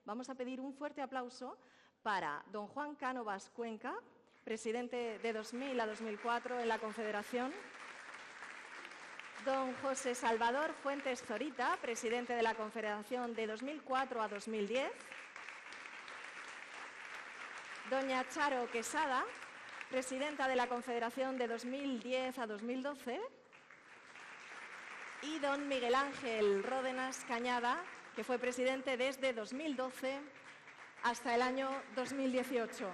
vamos a pedir un fuerte aplauso para don Juan Cánovas Cuenca, presidente de 2000 a 2004 en la Confederación; don José Salvador Fuentes Zorita, presidente de la Confederación de 2004 a 2010; doña Charo Quesada, presidenta de la Confederación de 2010 a 2012; y don Miguel Ángel Ródenas Cañada, que fue presidente desde 2012 hasta el año 2018.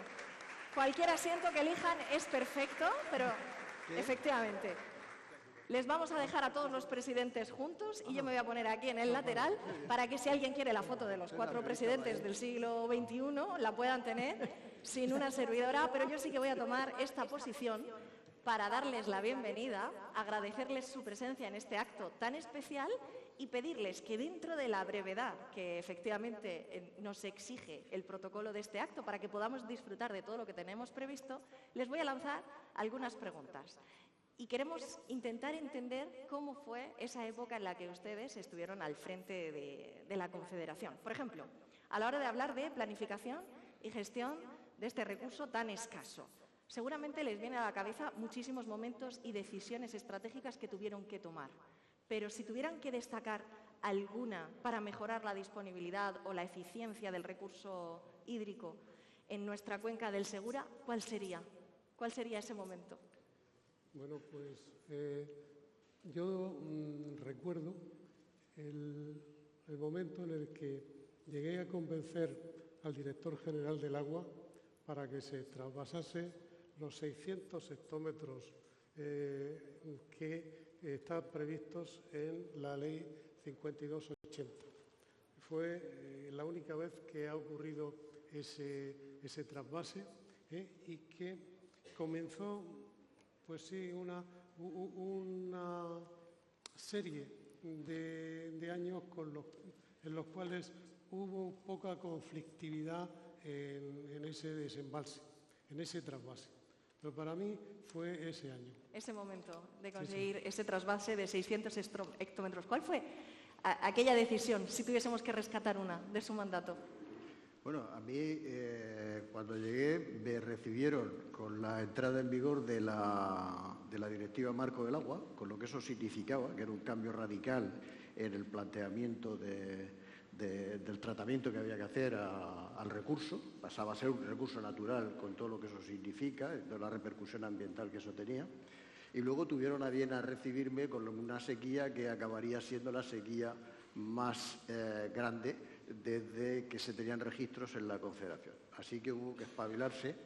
Cualquier asiento que elijan es perfecto, pero efectivamente les vamos a dejar a todos los presidentes juntos y yo me voy a poner aquí en el lateral para que si alguien quiere la foto de los 4 presidentes del siglo XXI la puedan tener sin una servidora, pero yo sí que voy a tomar esta posición para darles la bienvenida, agradecerles su presencia en este acto tan especial y pedirles que dentro de la brevedad que efectivamente nos exige el protocolo de este acto para que podamos disfrutar de todo lo que tenemos previsto, les voy a lanzar algunas preguntas. Y queremos intentar entender cómo fue esa época en la que ustedes estuvieron al frente de la Confederación. Por ejemplo, a la hora de hablar de planificación y gestión de este recurso tan escaso. Seguramente les viene a la cabeza muchísimos momentos y decisiones estratégicas que tuvieron que tomar. Pero si tuvieran que destacar alguna para mejorar la disponibilidad o la eficiencia del recurso hídrico en nuestra cuenca del Segura, ¿cuál sería? ¿Cuál sería ese momento? Bueno, pues yo recuerdo el momento en el que llegué a convencer al director general del agua para que se trasvasase los 600 hectómetros que están previstos en la Ley 5280. Fue la única vez que ha ocurrido ese trasvase y que comenzó, pues sí, una serie de años en los cuales hubo poca conflictividad en ese desembalse, en ese trasvase. Pero para mí fue ese año. Ese momento de conseguir ese trasvase de 600 hectómetros. ¿Cuál fue aquella decisión, si tuviésemos que rescatar una de su mandato? Bueno, a mí cuando llegué me recibieron con la entrada en vigor de la Directiva Marco del Agua, con lo que eso significaba, que era un cambio radical en el planteamiento del tratamiento que había que hacer al recurso. Pasaba a ser un recurso natural con todo lo que eso significa, toda la repercusión ambiental que eso tenía. Y luego tuvieron a bien a recibirme con una sequía que acabaría siendo la sequía más grande desde que se tenían registros en la Confederación. Así que hubo que espabilarse.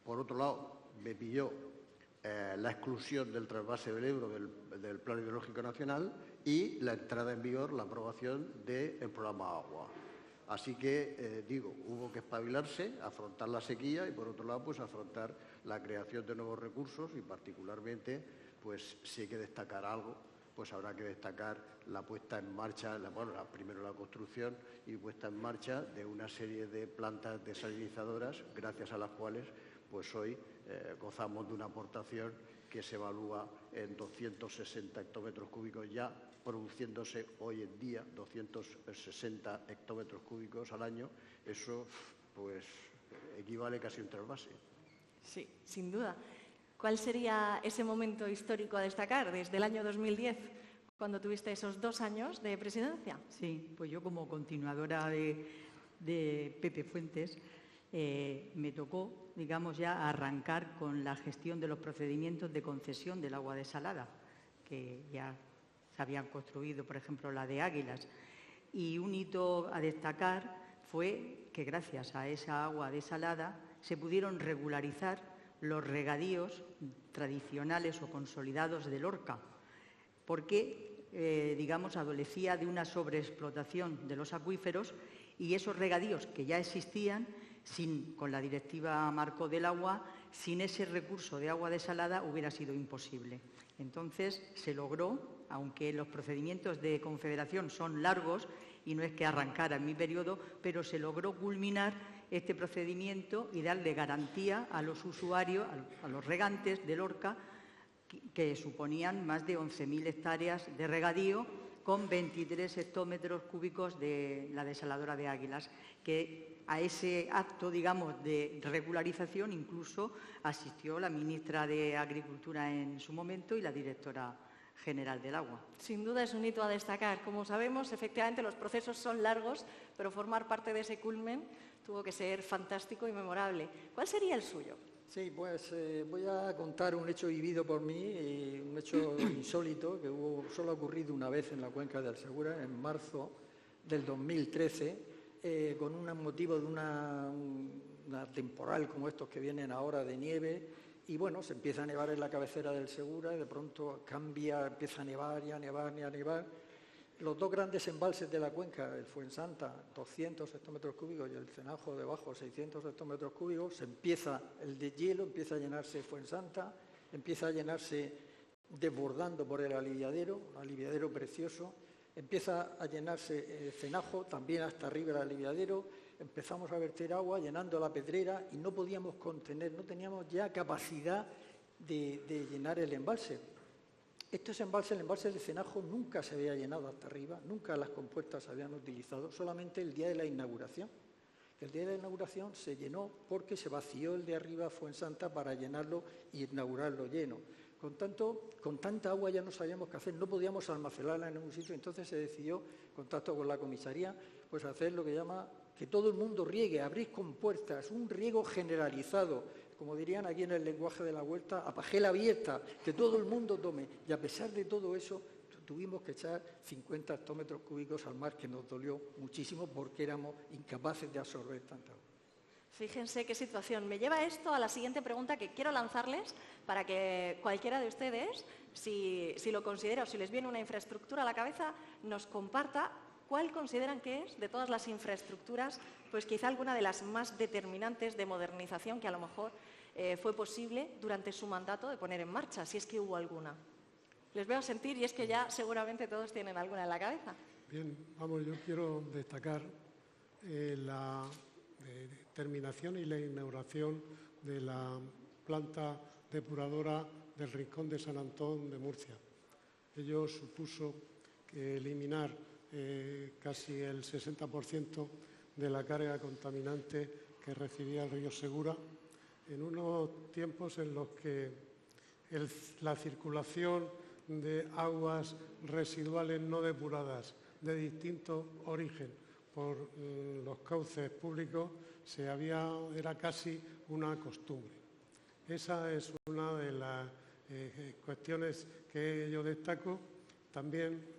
Por otro lado, me pilló la exclusión del trasvase del Ebro del Plan Hidrológico Nacional y la entrada en vigor, la aprobación del programa Agua. Así que, hubo que espabilarse, afrontar la sequía y, por otro lado, pues afrontar la creación de nuevos recursos y, particularmente, pues si hay que destacar algo, pues habrá que destacar la puesta en marcha, primero la construcción y puesta en marcha de una serie de plantas desalinizadoras, gracias a las cuales pues hoy gozamos de una aportación que se evalúa en 260 hectómetros cúbicos ya, produciéndose hoy en día 260 hectómetros cúbicos al año. Eso pues equivale casi a un trasvase. Sí, sin duda. ¿Cuál sería ese momento histórico a destacar desde el año 2010, cuando tuviste esos 2 años de presidencia? Sí, pues yo como continuadora de Pepe Fuentes me tocó, digamos, ya arrancar con la gestión de los procedimientos de concesión del agua desalada, que ya se habían construido, por ejemplo, la de Águilas. Y un hito a destacar fue que gracias a esa agua desalada se pudieron regularizar los regadíos tradicionales o consolidados del Lorca, porque, adolecía de una sobreexplotación de los acuíferos y esos regadíos que ya existían, con la Directiva Marco del Agua, sin ese recurso de agua desalada hubiera sido imposible. Entonces se logró, aunque los procedimientos de Confederación son largos y no es que arrancara en mi periodo, pero se logró culminar este procedimiento y darle garantía a los usuarios, a los regantes de Lorca, que suponían más de 11.000 hectáreas de regadío con 23 hectómetros cúbicos de la desaladora de Águilas, que a ese acto, digamos, de regularización incluso asistió la ministra de Agricultura en su momento y la directora general del agua. Sin duda es un hito a destacar. Como sabemos, efectivamente los procesos son largos, pero formar parte de ese culmen tuvo que ser fantástico y memorable. ¿Cuál sería el suyo? Sí, pues voy a contar un hecho vivido por mí, un hecho insólito que solo ha ocurrido una vez en la cuenca del Segura, en marzo del 2013, con un motivo de una temporal como estos que vienen ahora de nieve. Y bueno, se empieza a nevar en la cabecera del Segura y de pronto cambia, empieza a nevar y a nevar y a nevar. Los dos grandes embalses de la cuenca, el Fuensanta, 200 hectómetros cúbicos, y el Cenajo debajo, 600 hectómetros cúbicos, el deshielo, empieza a llenarse Fuensanta, empieza a llenarse desbordando por el aliviadero precioso, empieza a llenarse Cenajo, también hasta arriba el aliviadero, empezamos a verter agua llenando la pedrera y no podíamos contener, no teníamos ya capacidad de llenar el embalse. El embalse de Cenajo nunca se había llenado hasta arriba, nunca las compuertas se habían utilizado, solamente el día de la inauguración. El día de la inauguración se llenó porque se vació el de arriba Fuensanta para llenarlo y inaugurarlo lleno. Con tanta agua ya no sabíamos qué hacer, no podíamos almacenarla en ningún sitio, entonces se decidió, en contacto con la comisaría, pues hacer lo que llama que todo el mundo riegue, abrir compuertas, un riego generalizado, como dirían aquí en el lenguaje de la huerta, a pajela abierta, que todo el mundo tome. Y a pesar de todo eso, tuvimos que echar 50 hectómetros cúbicos al mar, que nos dolió muchísimo porque éramos incapaces de absorber tanta agua. Fíjense qué situación. Me lleva esto a la siguiente pregunta que quiero lanzarles para que cualquiera de ustedes, si lo considera o si les viene una infraestructura a la cabeza, nos comparta cuál consideran que es, de todas las infraestructuras, pues quizá alguna de las más determinantes de modernización que a lo mejor fue posible durante su mandato de poner en marcha, si es que hubo alguna. Les veo sentir y es que ya seguramente todos tienen alguna en la cabeza. Bien, vamos, yo quiero destacar la terminación y la inauguración de la planta depuradora del Rincón de San Antón de Murcia. Ello supuso que eliminar casi el 60% de la carga contaminante que recibía el río Segura en unos tiempos en los que la circulación de aguas residuales no depuradas de distinto origen por los cauces públicos era casi una costumbre. Esa es una de las cuestiones que yo destaco. También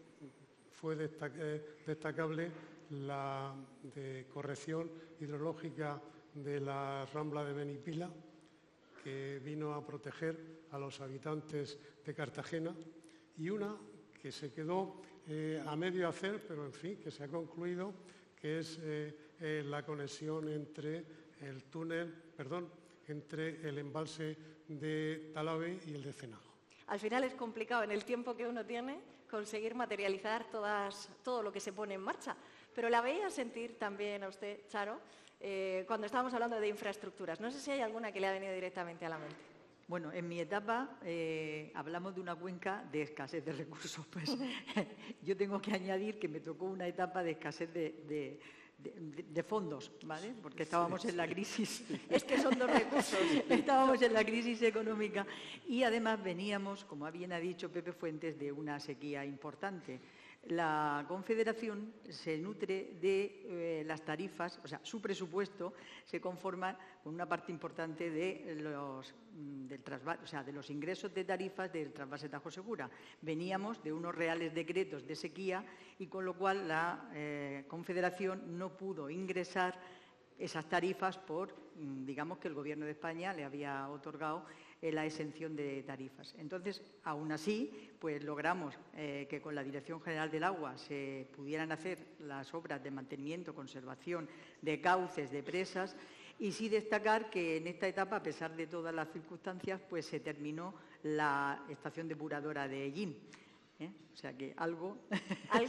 fue destacable la corrección hidrológica de la Rambla de Benipila, que vino a proteger a los habitantes de Cartagena, y una que se quedó a medio hacer, pero en fin, que se ha concluido, que es la conexión entre entre el embalse de Talavera y el de Cenajo. Al final es complicado en el tiempo que uno tiene conseguir materializar todo lo que se pone en marcha. Pero la veía sentir también a usted, Charo, cuando estábamos hablando de infraestructuras. No sé si hay alguna que le ha venido directamente a la mente. Bueno, en mi etapa hablamos de una cuenca de escasez de recursos. Pues yo tengo que añadir que me tocó una etapa de escasez de fondos, ¿vale? Porque estábamos en la crisis. Es que son dos recursos. Estábamos en la crisis económica y además veníamos, como bien ha dicho Pepe Fuentes, de una sequía importante. La Confederación se nutre de las tarifas, o sea, su presupuesto se conforma con una parte importante de los ingresos de tarifas del trasvase Tajo Segura. Veníamos de unos reales decretos de sequía y con lo cual la Confederación no pudo ingresar esas tarifas digamos que el Gobierno de España le había otorgado la exención de tarifas. Entonces, aún así, pues logramos que con la Dirección General del Agua se pudieran hacer las obras de mantenimiento, conservación de cauces, de presas, y sí destacar que en esta etapa, a pesar de todas las circunstancias, pues se terminó la estación depuradora de Ellín. O sea que algo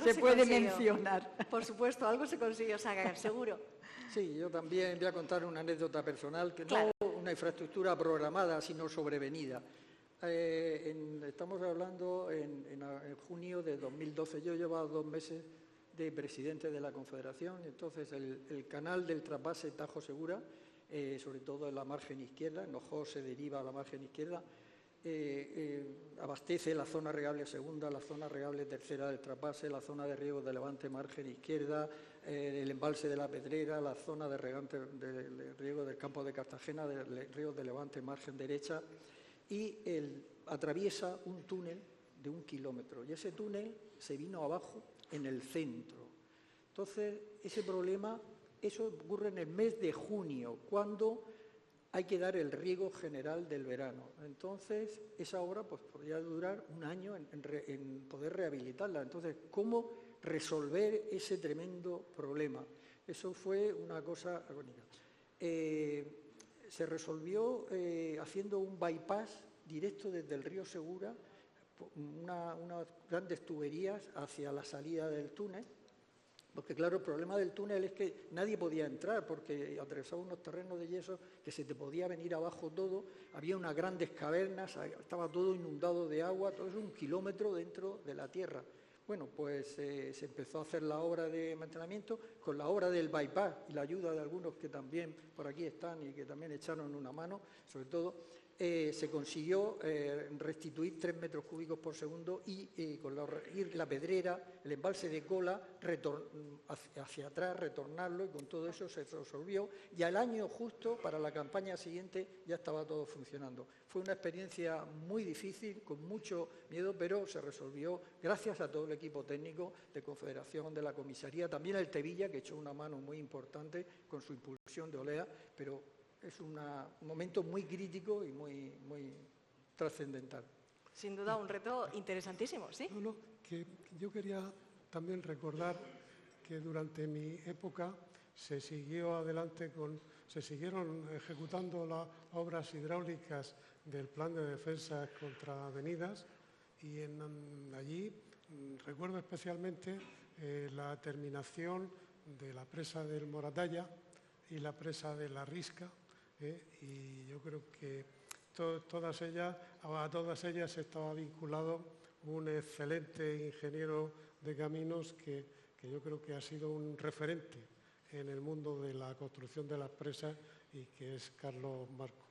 se puede mencionar. Por supuesto, algo se consiguió sacar, seguro. Sí, yo también voy a contar una anécdota personal, que claro. No una infraestructura programada, sino sobrevenida. Estamos hablando en junio de 2012. Yo llevaba 2 meses de presidente de la Confederación, entonces el canal del trasvase Tajo Segura, sobre todo en la margen izquierda, en Ojo se deriva a la margen izquierda, abastece la zona regable segunda, la zona regable tercera del trasvase, la zona de riego de Levante margen izquierda, el embalse de la Pedrera, la zona de riego del campo de Cartagena, del riego de Levante margen derecha, y atraviesa un túnel de 1 kilómetro, y ese túnel se vino abajo en el centro. Entonces, ese problema, eso ocurre en el mes de junio, cuando hay que dar el riego general del verano. Entonces, esa obra pues, podría durar 1 año en poder rehabilitarla. Entonces, ¿cómo resolver ese tremendo problema? Eso fue una cosa agónica. Se resolvió haciendo un bypass directo desde el río Segura, unas grandes tuberías hacia la salida del túnel, porque claro, el problema del túnel es que nadie podía entrar porque atravesaba unos terrenos de yeso que se te podía venir abajo todo, había unas grandes cavernas, estaba todo inundado de agua, todo eso 1 kilómetro dentro de la tierra. Bueno, pues se empezó a hacer la obra de mantenimiento con la obra del bypass y la ayuda de algunos que también por aquí están y que también echaron una mano, sobre todo. Se consiguió restituir 3 metros cúbicos por segundo y con la Pedrera, el embalse de Cola, hacia atrás, retornarlo, y con todo eso se resolvió. Y al año justo, para la campaña siguiente, ya estaba todo funcionando. Fue una experiencia muy difícil, con mucho miedo, pero se resolvió gracias a todo el equipo técnico de Confederación, de la comisaría, también el Tevilla, que echó una mano muy importante con su impulsión de Olea, pero es un momento muy crítico y muy trascendental. Sin duda, un reto interesantísimo, ¿sí? No, que yo quería también recordar que durante mi época se siguieron ejecutando las obras hidráulicas del Plan de Defensa contra Avenidas, y allí recuerdo especialmente la terminación de la presa del Moratalla y la presa de la Risca, y yo creo que a todas ellas estaba vinculado un excelente ingeniero de caminos que yo creo que ha sido un referente en el mundo de la construcción de las presas, y que es Carlos Marco.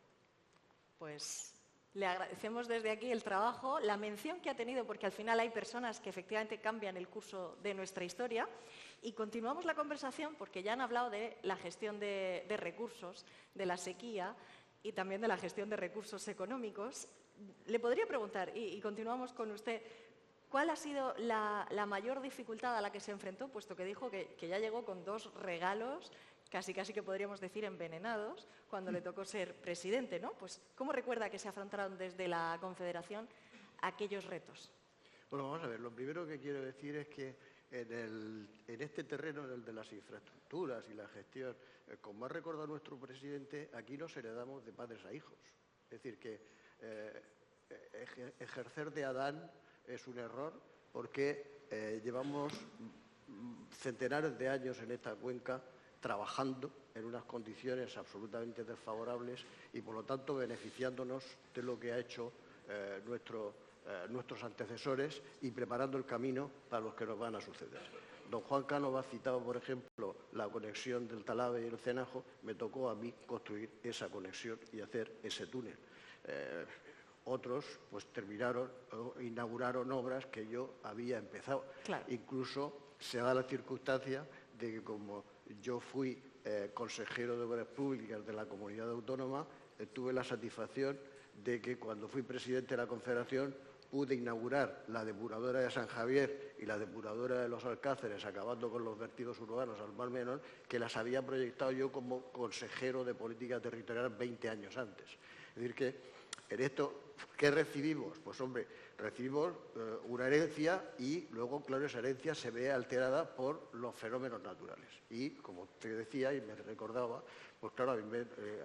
Pues le agradecemos desde aquí el trabajo, la mención que ha tenido, porque al final hay personas que efectivamente cambian el curso de nuestra historia. Y continuamos la conversación porque ya han hablado de la gestión de recursos, de la sequía y también de la gestión de recursos económicos. Le podría preguntar, y continuamos con usted, ¿cuál ha sido la mayor dificultad a la que se enfrentó, puesto que dijo que ya llegó con 2 regalos, casi que podríamos decir envenenados, cuando le tocó ser presidente, ¿no? Pues, ¿cómo recuerda que se afrontaron desde la Confederación aquellos retos? Bueno, vamos a ver, lo primero que quiero decir es que en este terreno, en el de las infraestructuras y la gestión, como ha recordado nuestro presidente, aquí nos heredamos de padres a hijos. Es decir, que ejercer de Adán es un error, porque llevamos centenares de años en esta cuenca trabajando en unas condiciones absolutamente desfavorables y, por lo tanto, beneficiándonos de lo que ha hecho nuestros antecesores y preparando el camino para los que nos van a suceder. Don Juan Cánovas ha citado, por ejemplo, la conexión del Talavera y el Cenajo. Me tocó a mí construir esa conexión y hacer ese túnel. Otros pues terminaron o inauguraron obras que yo había empezado. Claro. Incluso se da la circunstancia de que, como yo fui consejero de Obras Públicas de la Comunidad Autónoma, tuve la satisfacción de que cuando fui presidente de la Confederación pude inaugurar la depuradora de San Javier y la depuradora de los Alcáceres, acabando con los vertidos urbanos al Mar Menor, que las había proyectado yo como consejero de Política Territorial 20 años antes. Es decir, que en esto, ¿qué recibimos? Pues, hombre, recibimos una herencia, y luego, claro, esa herencia se ve alterada por los fenómenos naturales. Y, como usted decía y me recordaba, pues claro,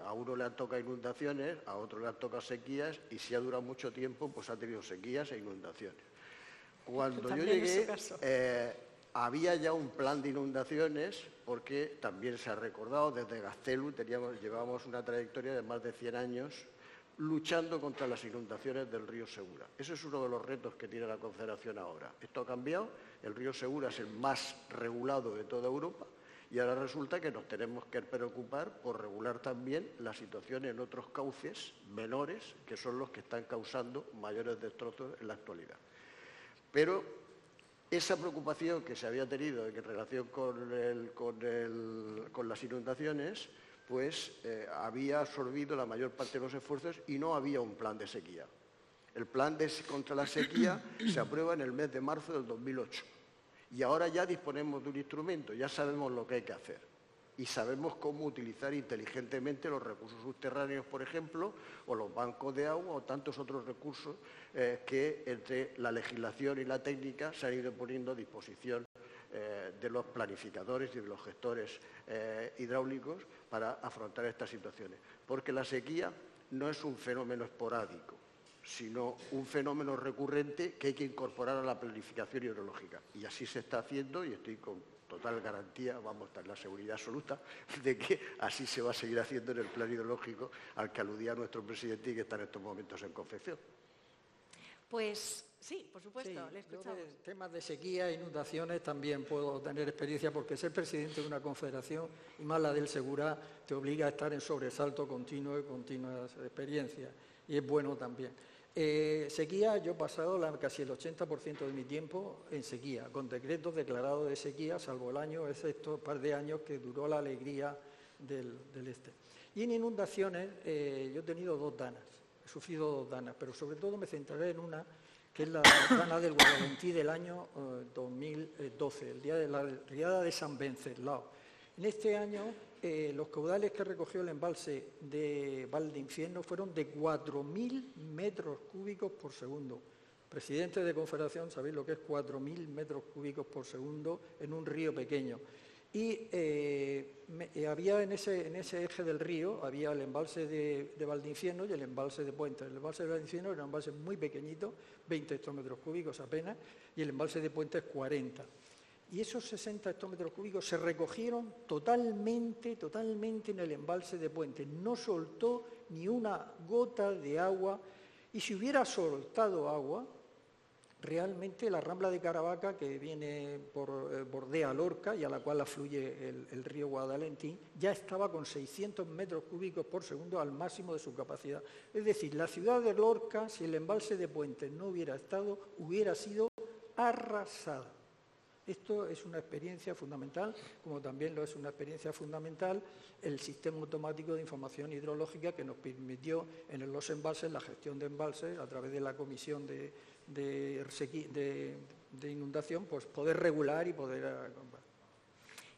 a uno le han tocado inundaciones, a otro le han tocado sequías, y si ha durado mucho tiempo, pues ha tenido sequías e inundaciones. Cuando yo llegué, había ya un plan de inundaciones, porque también se ha recordado, desde Gaztelu llevábamos una trayectoria de más de 100 años luchando contra las inundaciones del río Segura. Ese es uno de los retos que tiene la Confederación ahora. Esto ha cambiado, el río Segura es el más regulado de toda Europa y ahora resulta que nos tenemos que preocupar por regular también la situación en otros cauces menores, que son los que están causando mayores destrozos en la actualidad. Pero esa preocupación que se había tenido en relación con las inundaciones, pues había absorbido la mayor parte de los esfuerzos y no había un plan de sequía. El plan contra la sequía se aprueba en el mes de marzo del 2008 y ahora ya disponemos de un instrumento, ya sabemos lo que hay que hacer y sabemos cómo utilizar inteligentemente los recursos subterráneos, por ejemplo, o los bancos de agua o tantos otros recursos que entre la legislación y la técnica se han ido poniendo a disposición de los planificadores y de los gestores hidráulicos para afrontar estas situaciones. Porque la sequía no es un fenómeno esporádico, sino un fenómeno recurrente que hay que incorporar a la planificación hidrológica. Y así se está haciendo y estoy con total garantía, vamos, a la seguridad absoluta de que así se va a seguir haciendo en el plan hidrológico al que aludía nuestro presidente y que está en estos momentos en confección. Pues sí, por supuesto, Sí, le escuchamos. yo de temas de sequía e inundaciones también puedo tener experiencia porque ser presidente de una confederación y más la del Segura te obliga a estar en sobresalto continuo y continuas experiencias y es bueno también. Sequía, yo he pasado casi el 80% de mi tiempo en sequía, con decretos declarados de sequía, salvo el año, excepto un par de años que duró la alegría del este. Y en inundaciones yo he tenido 2 danas, he sufrido 2 danas, pero sobre todo me centraré en una que es la dana del Guadalentí del año 2012, el día de la riada de San Venceslao. En este año los caudales que recogió el embalse de Valdeinfierno fueron de 4.000 metros cúbicos por segundo. Presidente de Confederación, sabéis lo que es 4.000 metros cúbicos por segundo en un río pequeño. Y había en ese eje del río, había el embalse de Valdeinfierno y el embalse de Puentes. El embalse de Valdeinfierno era un embalse muy pequeñito, 20 hectómetros cúbicos apenas, y el embalse de Puentes 40. Y esos 60 hectómetros cúbicos se recogieron totalmente en el embalse de Puentes. No soltó ni una gota de agua, y si hubiera soltado agua, realmente la Rambla de Caravaca, que bordea Lorca y a la cual afluye el río Guadalentí, ya estaba con 600 metros cúbicos por segundo al máximo de su capacidad. Es decir, la ciudad de Lorca, si el embalse de Puentes no hubiera estado, hubiera sido arrasada. Esto es una experiencia fundamental, como también lo es una experiencia fundamental el sistema automático de información hidrológica que nos permitió en los embalses, la gestión de embalses, a través de la comisión de inundación, pues poder regular y poder...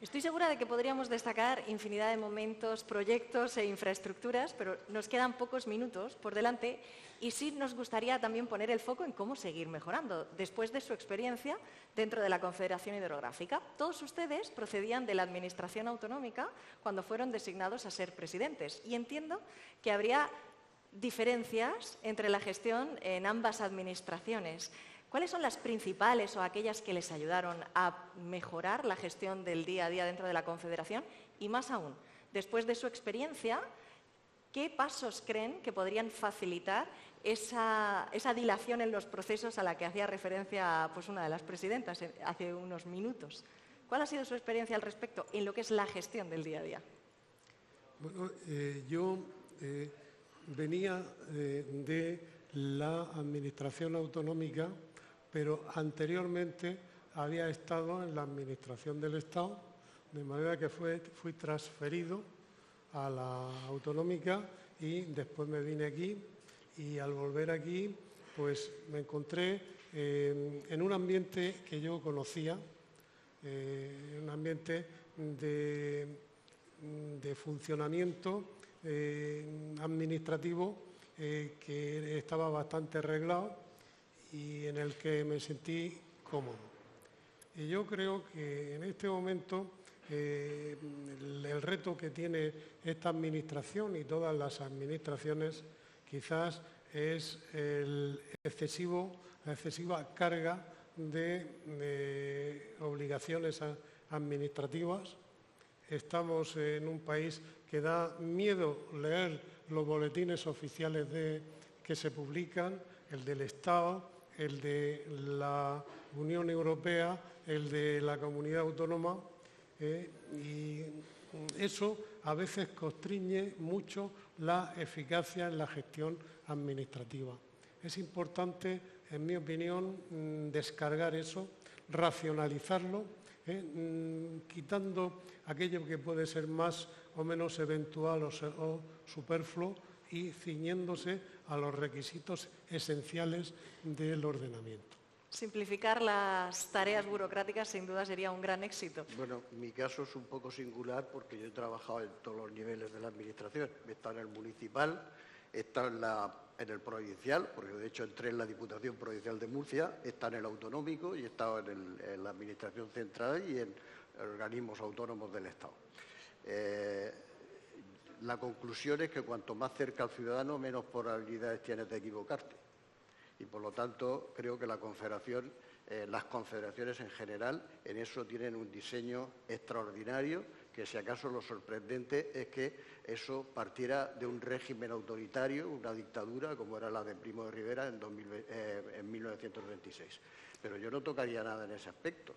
Estoy segura de que podríamos destacar infinidad de momentos, proyectos e infraestructuras, pero nos quedan pocos minutos por delante y sí nos gustaría también poner el foco en cómo seguir mejorando. Después de su experiencia dentro de la Confederación Hidrográfica, todos ustedes procedían de la Administración Autonómica cuando fueron designados a ser presidentes y entiendo que habría diferencias entre la gestión en ambas administraciones. ¿Cuáles son las principales o aquellas que les ayudaron a mejorar la gestión del día a día dentro de la Confederación? Y más aún, después de su experiencia, ¿qué pasos creen que podrían facilitar esa dilación en los procesos a la que hacía referencia pues, una de las presidentas hace unos minutos? ¿Cuál ha sido su experiencia al respecto en lo que es la gestión del día a día? Bueno, yo venía de la Administración Autonómica, pero anteriormente había estado en la Administración del Estado, de manera que fui transferido a la Autonómica y después me vine aquí y al volver aquí pues me encontré en un ambiente que yo conocía, un ambiente de funcionamiento administrativo que estaba bastante arreglado y en el que me sentí cómodo. Y yo creo que en este momento el reto que tiene esta administración y todas las administraciones quizás es la excesiva carga de obligaciones administrativas estamos en un país que da miedo leer los boletines oficiales que se publican, el del Estado, el de la Unión Europea, el de la Comunidad Autónoma, y eso a veces constriñe mucho la eficacia en la gestión administrativa. Es importante, en mi opinión, descargar eso, racionalizarlo, quitando aquello que puede ser más o menos eventual o superfluo y ciñéndose a los requisitos esenciales del ordenamiento. Simplificar las tareas burocráticas sin duda sería un gran éxito. Bueno, mi caso es un poco singular porque yo he trabajado en todos los niveles de la administración. He estado en el municipal, he estado en el provincial, porque de hecho entré en la Diputación Provincial de Murcia, he estado en el autonómico y he estado en la administración central y en organismos autónomos del Estado. La conclusión es que cuanto más cerca al ciudadano, menos probabilidades tienes de equivocarte. Y por lo tanto, creo que la Confederación, las confederaciones en general, en eso tienen un diseño extraordinario, que si acaso lo sorprendente es que eso partiera de un régimen autoritario, una dictadura, como era la de Primo de Rivera en 1926. Pero yo no tocaría nada en ese aspecto.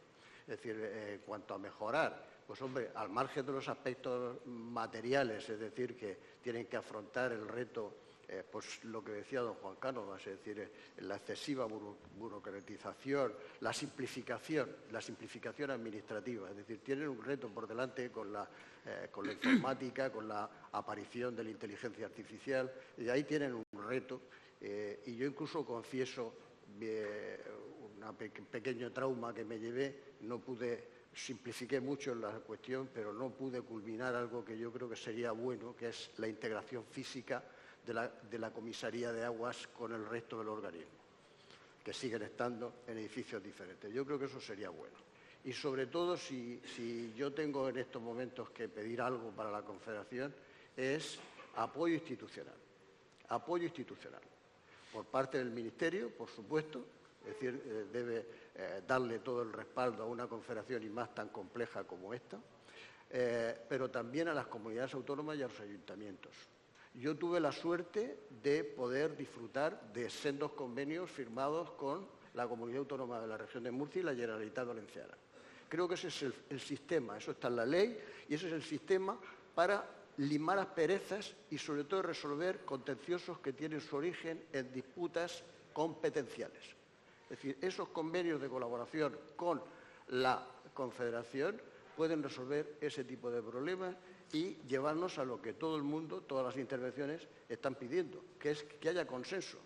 Es decir, en cuanto a mejorar, pues hombre, al margen de los aspectos materiales, es decir, que tienen que afrontar el reto, pues lo que decía don Juan Cánovas, es decir, la excesiva burocratización, la simplificación administrativa, es decir, tienen un reto por delante con la informática, con la aparición de la inteligencia artificial, y ahí tienen un reto, y yo incluso confieso un pequeño trauma que me llevé, simplifiqué mucho en la cuestión, pero no pude culminar algo que yo creo que sería bueno, que es la integración física de la Comisaría de Aguas con el resto del organismo, que siguen estando en edificios diferentes. Yo creo que eso sería bueno. Y sobre todo, si yo tengo en estos momentos que pedir algo para la Confederación, es apoyo institucional. Apoyo institucional. Por parte del Ministerio, por supuesto, es decir, debe darle todo el respaldo a una confederación y más tan compleja como esta, pero también a las comunidades autónomas y a los ayuntamientos. Yo tuve la suerte de poder disfrutar de sendos convenios firmados con la Comunidad Autónoma de la Región de Murcia y la Generalitat Valenciana. Creo que ese es el sistema, eso está en la ley, y ese es el sistema para limar asperezas y sobre todo resolver contenciosos que tienen su origen en disputas competenciales. Es decir, esos convenios de colaboración con la Confederación pueden resolver ese tipo de problemas y llevarnos a lo que todo el mundo, todas las intervenciones están pidiendo, que es que haya consenso,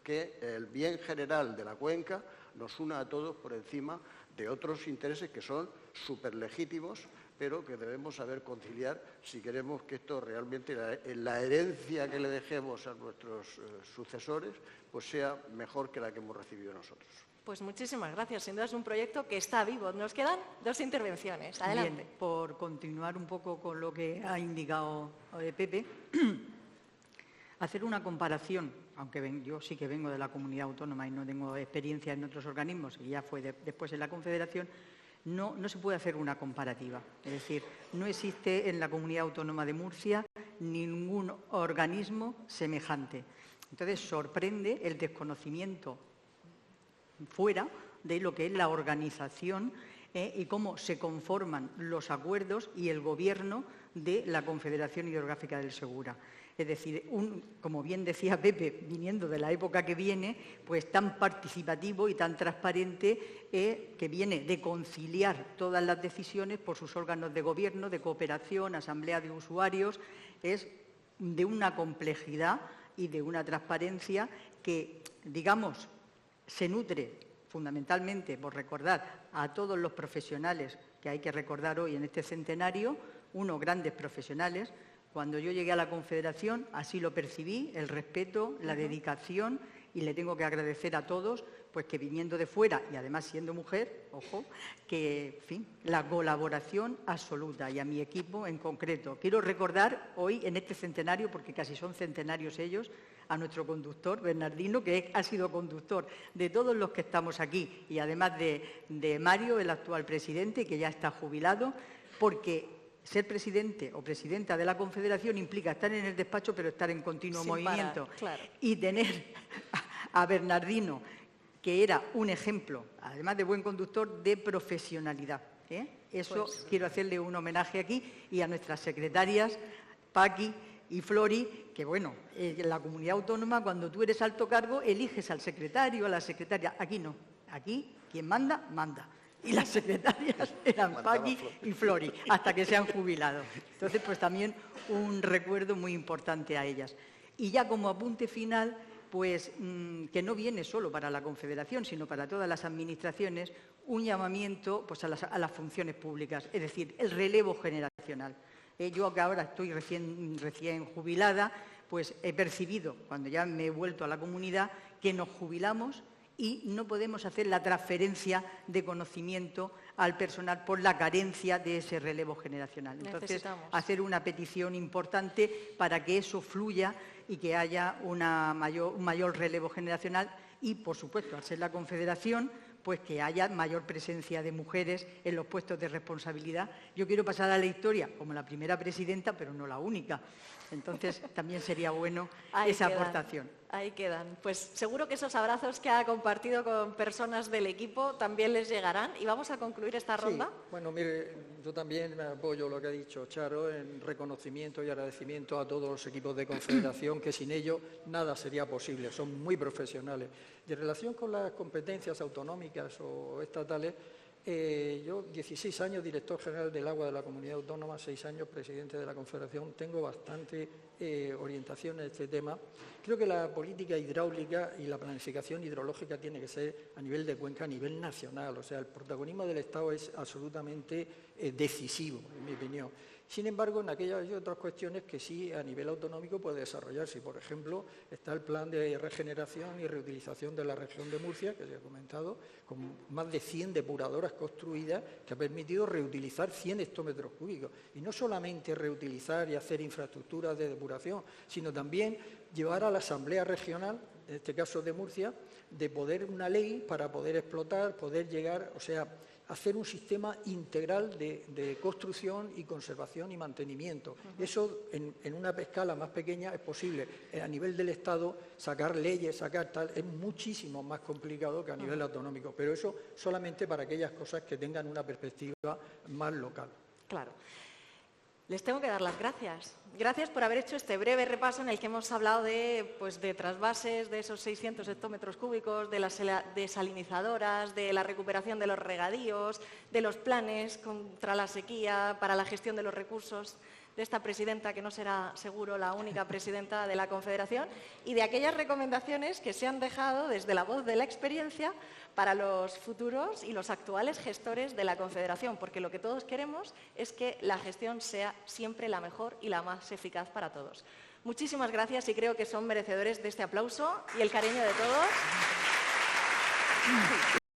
que el bien general de la cuenca nos una a todos por encima de otros intereses que son superlegítimos, pero que debemos saber conciliar si queremos que esto realmente, la herencia que le dejemos a nuestros sucesores, pues sea mejor que la que hemos recibido nosotros. Pues muchísimas gracias. Sin duda es un proyecto que está vivo. Nos quedan 2 intervenciones. Adelante. Bien, por continuar un poco con lo que ha indicado Pepe, hacer una comparación, aunque yo sí que vengo de la comunidad autónoma y no tengo experiencia en otros organismos, y ya fue después en la Confederación, no se puede hacer una comparativa. Es decir, no existe en la Comunidad Autónoma de Murcia ningún organismo semejante. Entonces, sorprende el desconocimiento fuera de lo que es la organización y cómo se conforman los acuerdos y el gobierno de la Confederación Hidrográfica del Segura. Es decir, como bien decía Pepe, viniendo de la época que viene, pues tan participativo y tan transparente, que viene de conciliar todas las decisiones por sus órganos de gobierno, de cooperación, asamblea de usuarios, es de una complejidad y de una transparencia que, digamos, se nutre fundamentalmente por recordar a todos los profesionales que hay que recordar hoy en este centenario, unos grandes profesionales. Cuando yo llegué a la Confederación, así lo percibí, el respeto, la dedicación, y le tengo que agradecer a todos, pues que viniendo de fuera y además siendo mujer, ojo, que, en fin, la colaboración absoluta, y a mi equipo en concreto. Quiero recordar hoy, en este centenario, porque casi son centenarios ellos, a nuestro conductor, Bernardino, que ha sido conductor de todos los que estamos aquí, y además de Mario, el actual presidente, que ya está jubilado, porque ser presidente o presidenta de la Confederación implica estar en el despacho, pero estar en continuo movimiento. Parar, claro. Y tener a Bernardino, que era un ejemplo, además de buen conductor, de profesionalidad. Eso quiero hacerle un homenaje aquí, y a nuestras secretarias, Paqui y Flori, que bueno, en la comunidad autónoma, cuando tú eres alto cargo, eliges al secretario, a la secretaria. Aquí no, aquí quien manda, manda. Y las secretarias eran Paqui y Flori, hasta que se han jubilado. Entonces, pues también un recuerdo muy importante a ellas. Y ya como apunte final, pues que no viene solo para la Confederación, sino para todas las administraciones, un llamamiento pues, a las funciones públicas, es decir, el relevo generacional. Yo que ahora estoy recién jubilada, pues he percibido, cuando ya me he vuelto a la comunidad, que nos jubilamos y no podemos hacer la transferencia de conocimiento al personal por la carencia de ese relevo generacional. Entonces, hacer una petición importante para que eso fluya y que haya un mayor relevo generacional y, por supuesto, al ser la Confederación, pues que haya mayor presencia de mujeres en los puestos de responsabilidad. Yo quiero pasar a la historia como la primera presidenta, pero no la única. Entonces, también sería bueno esa aportación. Ahí quedan. Pues seguro que esos abrazos que ha compartido con personas del equipo también les llegarán. Y vamos a concluir esta ronda. Sí. Bueno, mire, yo también me apoyo lo que ha dicho Charo en reconocimiento y agradecimiento a todos los equipos de Confederación, que sin ellos nada sería posible. Son muy profesionales. Y en relación con las competencias autonómicas o estatales, yo 16 años director general del agua de la Comunidad Autónoma, 6 años presidente de la Confederación, tengo bastante orientación en este tema. Creo que la política hidráulica y la planificación hidrológica tiene que ser a nivel de cuenca, a nivel nacional. O sea, el protagonismo del Estado es absolutamente decisivo, en mi opinión. Sin embargo, en aquellas y otras cuestiones que sí a nivel autonómico puede desarrollarse. Por ejemplo, está el plan de regeneración y reutilización de la región de Murcia, que ya he comentado, con más de 100 depuradoras construidas, que ha permitido reutilizar 100 hectómetros cúbicos. Y no solamente reutilizar y hacer infraestructuras de depuración, sino también llevar a la Asamblea Regional, en este caso de Murcia, de poder una ley para poder explotar, poder llegar, o sea, hacer un sistema integral de construcción y conservación y mantenimiento. Eso en una escala más pequeña es posible. A nivel del Estado, sacar leyes, sacar tal, es muchísimo más complicado que a nivel autonómico. Pero eso solamente para aquellas cosas que tengan una perspectiva más local. Claro. Les tengo que dar las gracias. Gracias por haber hecho este breve repaso en el que hemos hablado de trasvases, de esos 600 hectómetros cúbicos, de las desalinizadoras, de la recuperación de los regadíos, de los planes contra la sequía, para la gestión de los recursos, de esta presidenta, que no será seguro la única presidenta de la Confederación, y de aquellas recomendaciones que se han dejado desde la voz de la experiencia para los futuros y los actuales gestores de la Confederación, porque lo que todos queremos es que la gestión sea siempre la mejor y la más eficaz para todos. Muchísimas gracias y creo que son merecedores de este aplauso y el cariño de todos.